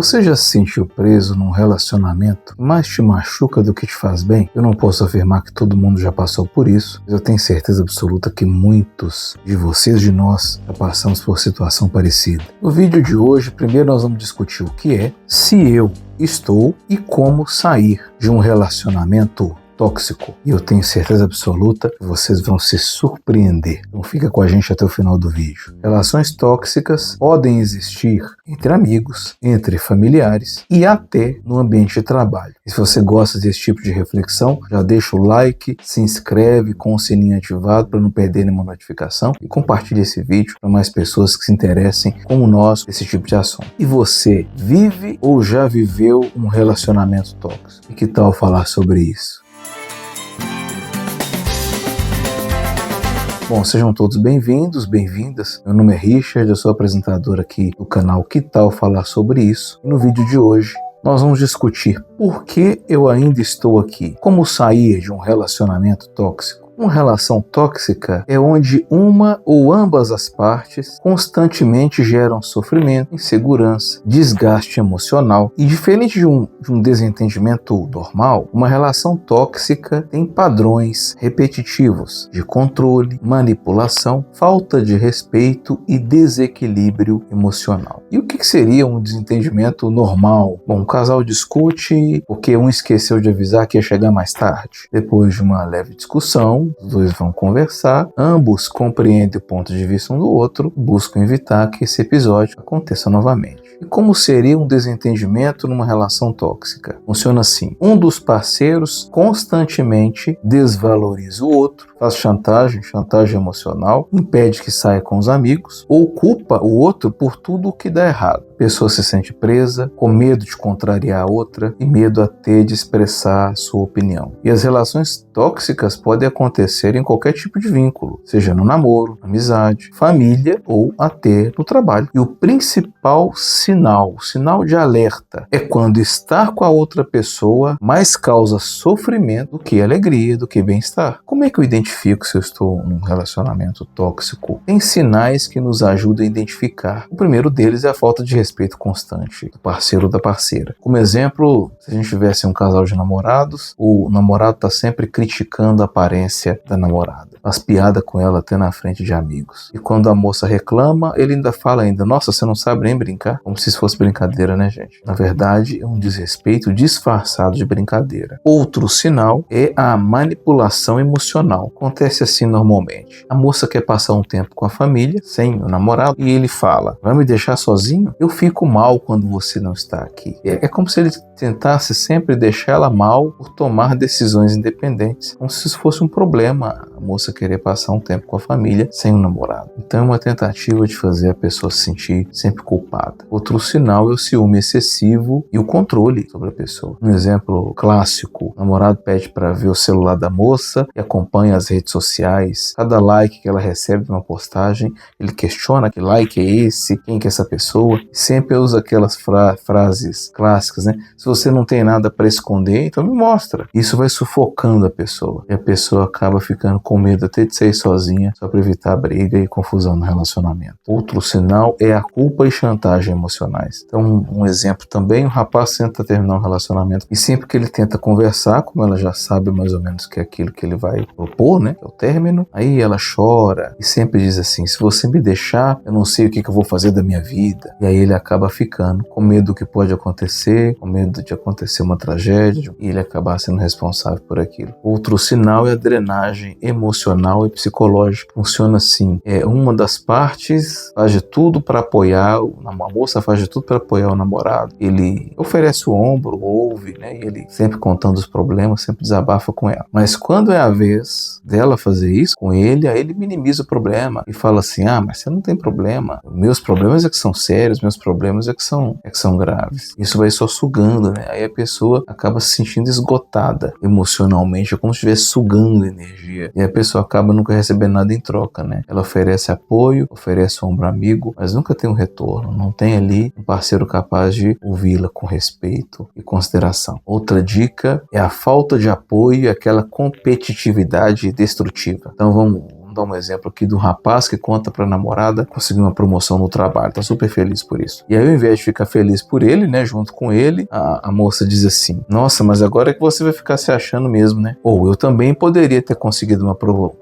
Você já se sentiu preso num relacionamento que mais te machuca do que te faz bem? Eu não posso afirmar que todo mundo já passou por isso, mas eu tenho certeza absoluta que muitos de vocês, de nós, já passamos por situação parecida. No vídeo de hoje, primeiro nós vamos discutir o que é, se eu estou e como sair de um relacionamento tóxico. E eu tenho certeza absoluta que vocês vão se surpreender. Então fica com a gente até o final do vídeo. Relações tóxicas podem existir entre amigos, entre familiares e até no ambiente de trabalho. E se você gosta desse tipo de reflexão, já deixa o like, se inscreve com o sininho ativado para não perder nenhuma notificação e compartilhe esse vídeo para mais pessoas que se interessem como nós desse tipo de assunto. E você vive ou já viveu um relacionamento tóxico? E que tal falar sobre isso? Bom, sejam todos bem-vindos, bem-vindas. Meu nome é Richard, eu sou apresentador aqui do canal Que Tal Falar Sobre Isso. E no vídeo de hoje nós vamos discutir por que eu ainda estou aqui, como sair de um relacionamento tóxico. Uma relação tóxica é onde uma ou ambas as partes constantemente geram sofrimento, insegurança, desgaste emocional. E diferente de um desentendimento normal, uma relação tóxica tem padrões repetitivos de controle, manipulação, falta de respeito e desequilíbrio emocional. E o que seria um desentendimento normal? Bom, o casal discute porque um esqueceu de avisar que ia chegar mais tarde. Depois de uma leve discussão, os dois vão conversar, ambos compreendem o ponto de vista um do outro, buscam evitar que esse episódio aconteça novamente. E como seria um desentendimento numa relação tóxica? Funciona assim: um dos parceiros constantemente desvaloriza o outro, faz chantagem emocional, impede que saia com os amigos ou culpa o outro por tudo o que dá errado. A pessoa se sente presa, com medo de contrariar a outra e medo até de expressar sua opinião. E as relações tóxicas podem acontecer em qualquer tipo de vínculo, seja no namoro, amizade, família ou até no trabalho. E o principal sinal, o sinal de alerta, é quando estar com a outra pessoa mais causa sofrimento do que alegria, do que bem-estar. Como é que eu identifico se eu estou num relacionamento tóxico? Tem sinais que nos ajudam a identificar. O primeiro deles é a falta de respeito constante do parceiro ou da parceira. Como exemplo, se a gente tivesse um casal de namorados, o namorado está sempre criticando a aparência da namorada, faz piada com ela até na frente de amigos. E quando a moça reclama, ele ainda fala nossa, você não sabe nem brincar? Como se isso fosse brincadeira, né, gente? Na verdade, é um desrespeito disfarçado de brincadeira. Outro sinal é a manipulação emocional. Acontece assim normalmente. A moça quer passar um tempo com a família, sem o namorado, e ele fala: vai me deixar sozinho? Eu fico mal quando você não está aqui. É como se ele tentasse sempre deixar ela mal por tomar decisões independentes, como se isso fosse um problema, a moça querer passar um tempo com a família sem o namorado. Então é uma tentativa de fazer a pessoa se sentir sempre culpada. Outro sinal é o ciúme excessivo e o controle sobre a pessoa. Um exemplo clássico: o namorado pede para ver o celular da moça e acompanha as redes sociais. Cada like que ela recebe de uma postagem, ele questiona: que like é esse? Quem que é essa pessoa? Sempre usa aquelas frases clássicas, né? Se você não tem nada para esconder, então me mostra. Isso vai sufocando a pessoa. E a pessoa acaba ficando com medo até de sair sozinha, só para evitar briga e confusão no relacionamento. Outro sinal é a culpa e chantagem emocionais. Então, um exemplo também: o rapaz tenta terminar um relacionamento e sempre que ele tenta conversar, como ela já sabe mais ou menos que é aquilo que ele vai propor, né? É o término. Aí ela chora e sempre diz assim: se você me deixar, eu não sei o que eu vou fazer da minha vida. E aí ele acaba ficando com medo do que pode acontecer, com medo de acontecer uma tragédia e ele acabar sendo responsável por aquilo. Outro sinal é a drenagem emocional e psicológica. Funciona assim: uma das partes faz de tudo para apoiar, a moça faz de tudo para apoiar o namorado, ele oferece o ombro, ouve, né? E ele sempre contando os problemas, sempre desabafa com ela. Mas quando é a vez dela fazer isso com ele, aí ele minimiza o problema e fala assim: mas você não tem problema, meus problemas é que são sérios, meus problemas é que são graves. Isso vai só sugando, né? Aí a pessoa acaba se sentindo esgotada emocionalmente, é como se estivesse sugando energia. E a pessoa acaba nunca recebendo nada em troca, né? Ela oferece apoio, oferece um ombro amigo, mas nunca tem um retorno. Não tem ali um parceiro capaz de ouvi-la com respeito e consideração. Outra dica é a falta de apoio e aquela competitividade destrutiva. Então vamos dar um exemplo aqui do rapaz que conta pra namorada conseguir uma promoção no trabalho, tá super feliz por isso. E aí, ao invés de ficar feliz por ele, né, junto com ele, a moça diz assim: nossa, mas agora é que você vai ficar se achando mesmo, né? Ou eu também poderia ter conseguido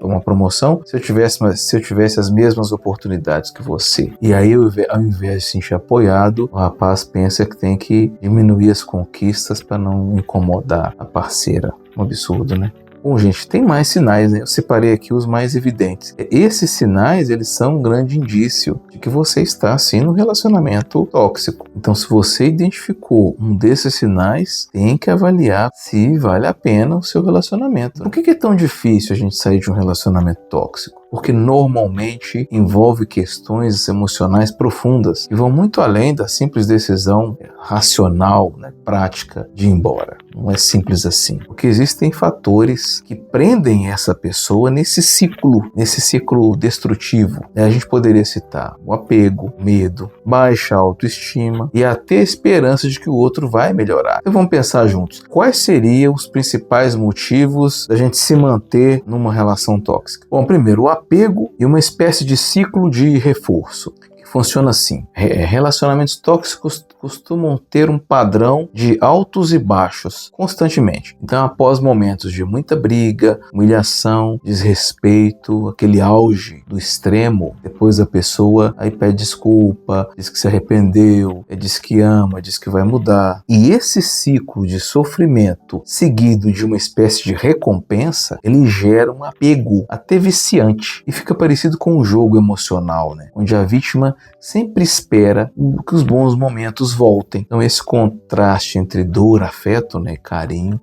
uma promoção se eu tivesse as mesmas oportunidades que você. E aí, ao invés de se sentir apoiado, o rapaz pensa que tem que diminuir as conquistas para não incomodar a parceira. Um absurdo, né? Bom, gente, tem mais sinais, né? Eu separei aqui os mais evidentes. Esses sinais, eles são um grande indício de que você está, assim, num relacionamento tóxico. Então, se você identificou um desses sinais, tem que avaliar se vale a pena o seu relacionamento. Por que é tão difícil a gente sair de um relacionamento tóxico? Porque normalmente envolve questões emocionais profundas que vão muito além da simples decisão racional, né, prática de ir embora. Não é simples assim. Porque existem fatores que prendem essa pessoa nesse ciclo destrutivo. A gente poderia citar o apego, medo, baixa autoestima e até a esperança de que o outro vai melhorar. Então vamos pensar juntos. Quais seriam os principais motivos da gente se manter numa relação tóxica? Bom, primeiro, o apego e uma espécie de ciclo de reforço. Funciona assim: relacionamentos tóxicos costumam ter um padrão de altos e baixos constantemente. Então, após momentos de muita briga, humilhação, desrespeito, aquele auge do extremo, depois a pessoa aí pede desculpa, diz que se arrependeu, diz que ama, diz que vai mudar. E esse ciclo de sofrimento seguido de uma espécie de recompensa, ele gera um apego até viciante e fica parecido com um jogo emocional, né? Onde a vítima sempre espera que os bons momentos voltem. Então esse contraste entre dor, afeto, né, carinho,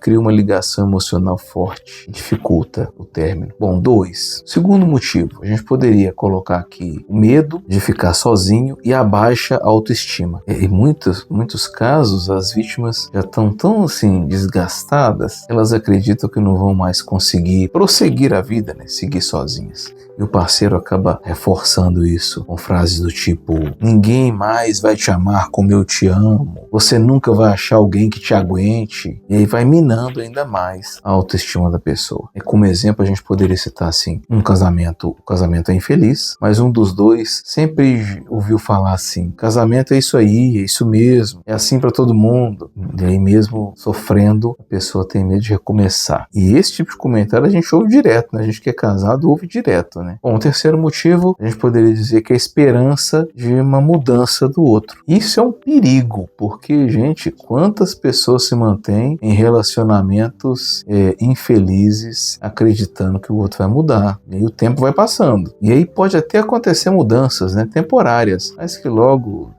cria uma ligação emocional forte e dificulta o término. Bom, 2. Segundo motivo, a gente poderia colocar aqui o medo de ficar sozinho e a baixa autoestima. Em muitos casos, as vítimas já estão tão assim desgastadas, elas acreditam que não vão mais conseguir prosseguir a vida, né, seguir sozinhas. E o parceiro acaba reforçando isso com frases do tipo: ninguém mais vai te amar como eu te amo, você nunca vai achar alguém que te aguente. E aí vai minando ainda mais a autoestima da pessoa. E como exemplo, a gente poderia citar assim: o casamento é infeliz, mas um dos dois sempre ouviu falar assim: casamento é isso aí, é isso mesmo, é assim para todo mundo. E aí, mesmo sofrendo, a pessoa tem medo de recomeçar. E esse tipo de comentário a gente ouve direto, né? A gente que é casado ouve direto, né? Bom, o terceiro motivo, a gente poderia dizer que é a esperança de uma mudança do outro. Isso é um perigo, porque, gente, quantas pessoas se mantêm em relacionamentos infelizes, acreditando que o outro vai mudar. E o tempo vai passando. E aí pode até acontecer mudanças, né, temporárias, mas que logo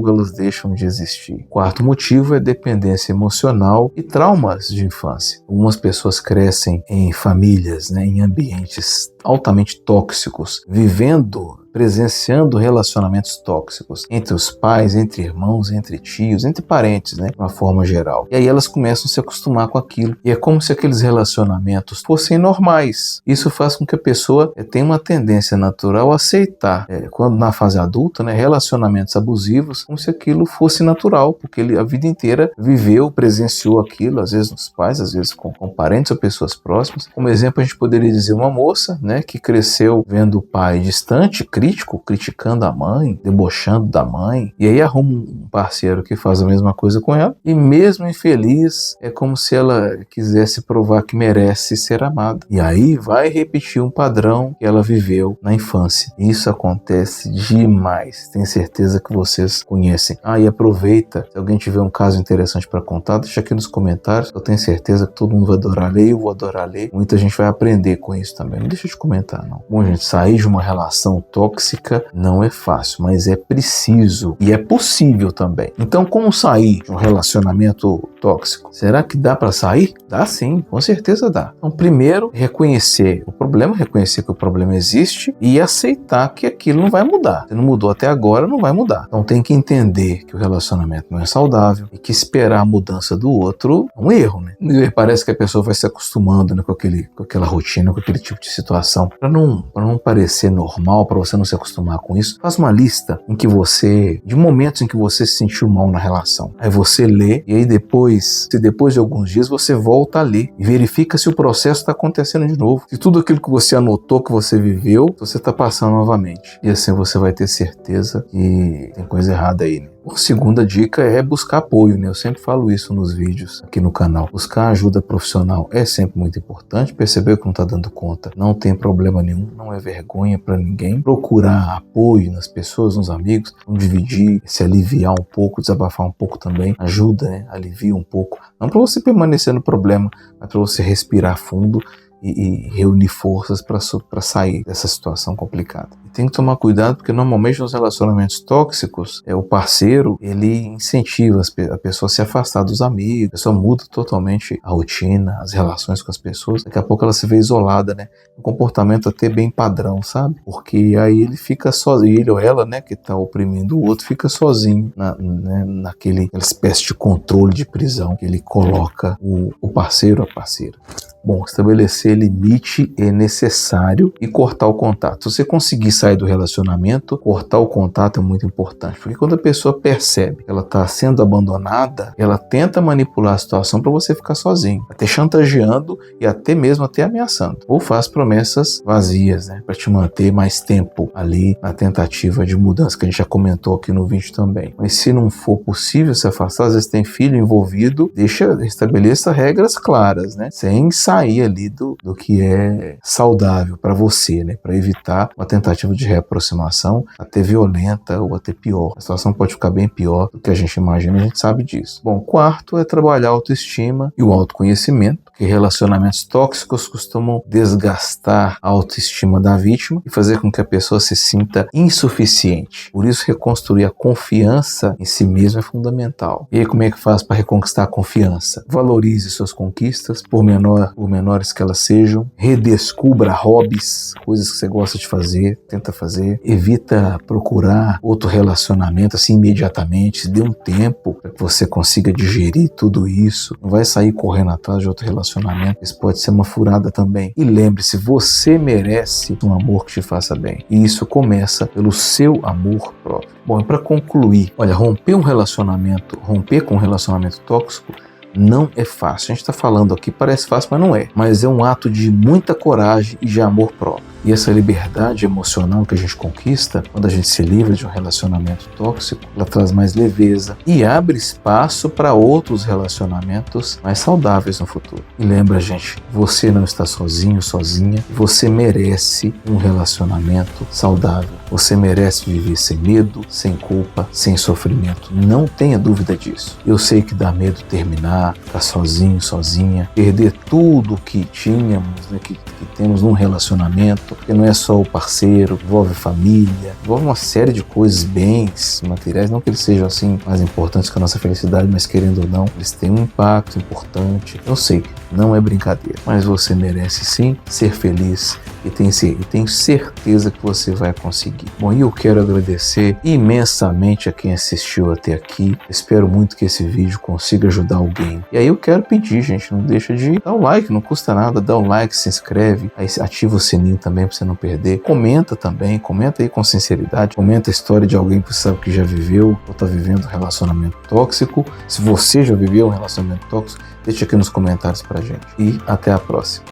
elas deixam de existir. Quarto motivo é dependência emocional e traumas de infância. Algumas pessoas crescem em famílias, né, em ambientes altamente tóxicos, presenciando relacionamentos tóxicos entre os pais, entre irmãos, entre tios, entre parentes, né, de uma forma geral. E aí elas começam a se acostumar com aquilo. E é como se aqueles relacionamentos fossem normais. Isso faz com que a pessoa tenha uma tendência natural a aceitar, quando na fase adulta, né, relacionamentos abusivos, como se aquilo fosse natural, porque ele a vida inteira presenciou aquilo, às vezes nos pais, às vezes com parentes ou pessoas próximas. Como exemplo, a gente poderia dizer uma moça, né, que cresceu vendo o pai distante, crítico, criticando a mãe, debochando da mãe, e aí arruma um parceiro que faz a mesma coisa com ela, e mesmo infeliz, é como se ela quisesse provar que merece ser amada. E aí vai repetir um padrão que ela viveu na infância. Isso acontece demais. Tenho certeza que vocês conhecem. E aproveita, se alguém tiver um caso interessante para contar, deixa aqui nos comentários. Eu tenho certeza que todo mundo vai adorar ler, eu vou adorar ler. Muita gente vai aprender com isso também. Não deixa de comentar, não. Bom, gente, sair de uma relação tóxica não é fácil, mas é preciso e é possível também. Então, como sair de um relacionamento tóxico? Será que dá para sair? Dá sim, com certeza dá. Então, primeiro, reconhecer o problema, reconhecer que o problema existe e aceitar que aquilo não vai mudar. Se não mudou até agora, não vai mudar. Então, tem que entender que o relacionamento não é saudável e que esperar a mudança do outro é um erro, né? E parece que a pessoa vai se acostumando, né, com aquela rotina, com aquele tipo de situação. Para não parecer normal, para você não não se acostumar com isso, faz uma lista de momentos em que você se sentiu mal na relação. Aí você lê, e aí depois de alguns dias você volta a ler e verifica se o processo está acontecendo de novo. Se tudo aquilo que você anotou, que você viveu, você está passando novamente. E assim você vai ter certeza que tem coisa errada aí, né? A segunda dica é buscar apoio, né? Eu sempre falo isso nos vídeos aqui no canal. Buscar ajuda profissional é sempre muito importante. Percebeu que não está dando conta, não tem problema nenhum, não é vergonha para ninguém. Procurar apoio nas pessoas, nos amigos, dividir, se aliviar um pouco, desabafar um pouco também. Ajuda, né? Alivia um pouco. Não para você permanecer no problema, mas para você respirar fundo e reunir forças para sair dessa situação complicada. E tem que tomar cuidado porque normalmente nos relacionamentos tóxicos, o parceiro, ele incentiva a pessoa a se afastar dos amigos, a pessoa muda totalmente a rotina, as relações com as pessoas, daqui a pouco ela se vê isolada, né? Um comportamento até bem padrão, sabe? Porque aí ele fica sozinho, ele ou ela, né, que tá oprimindo o outro, fica sozinho naquela espécie de controle de prisão que ele coloca o parceiro ou a parceira. Bom, estabelecer limite é necessário e cortar o contato. Se você conseguir sair do relacionamento, cortar o contato é muito importante. Porque quando a pessoa percebe que ela está sendo abandonada, ela tenta manipular a situação para você ficar sozinho, até chantageando e até ameaçando. Ou faz promessas vazias, né, para te manter mais tempo ali na tentativa de mudança, que a gente já comentou aqui no vídeo também. Mas se não for possível se afastar, às vezes tem filho envolvido, estabeleça regras claras, né, sem sair ali do que é saudável para você, né, para evitar uma tentativa de reaproximação até violenta ou até pior. A situação pode ficar bem pior do que a gente imagina, a gente sabe disso. Bom, quarto é trabalhar a autoestima e o autoconhecimento, que relacionamentos tóxicos costumam desgastar a autoestima da vítima e fazer com que a pessoa se sinta insuficiente. Por isso, reconstruir a confiança em si mesmo é fundamental. E aí, como é que faz para reconquistar a confiança? Valorize suas conquistas, por menores que elas sejam. Redescubra hobbies, coisas que você gosta de fazer, tenta fazer. Evita procurar outro relacionamento assim imediatamente. Se dê um tempo para que você consiga digerir tudo isso. Não vai sair correndo atrás de outro relacionamento. Isso pode ser uma furada também. E lembre-se, você merece um amor que te faça bem. E isso começa pelo seu amor próprio. Bom, e para concluir, olha, romper com um relacionamento tóxico não é fácil. A gente está falando aqui, parece fácil, mas não é. Mas é um ato de muita coragem e de amor próprio. E essa liberdade emocional que a gente conquista quando a gente se livra de um relacionamento tóxico, ela traz mais leveza e abre espaço para outros relacionamentos mais saudáveis no futuro. E lembra, gente, você não está sozinho, sozinha. Você merece um relacionamento saudável. Você merece viver sem medo, sem culpa, sem sofrimento. Não tenha dúvida disso. Eu sei que dá medo terminar, ficar sozinho, sozinha, perder tudo que tínhamos, né, que temos num relacionamento, porque não é só o parceiro, envolve família, envolve uma série de coisas, bens materiais, não que eles sejam assim mais importantes que a nossa felicidade, mas querendo ou não, eles têm um impacto importante. Eu sei, não é brincadeira, mas você merece sim ser feliz e tenho certeza que você vai conseguir. Bom, e eu quero agradecer imensamente a quem assistiu até aqui. Espero muito que esse vídeo consiga ajudar alguém. E aí eu quero pedir, gente, não deixa de dar um like, não custa nada, dá um like, se inscreve, aí ativa o sininho também para você não perder. Comenta também, comenta aí com sinceridade, comenta a história de alguém que você sabe que já viveu ou está vivendo um relacionamento tóxico. Se você já viveu um relacionamento tóxico, deixa aqui nos comentários pra gente. E até a próxima.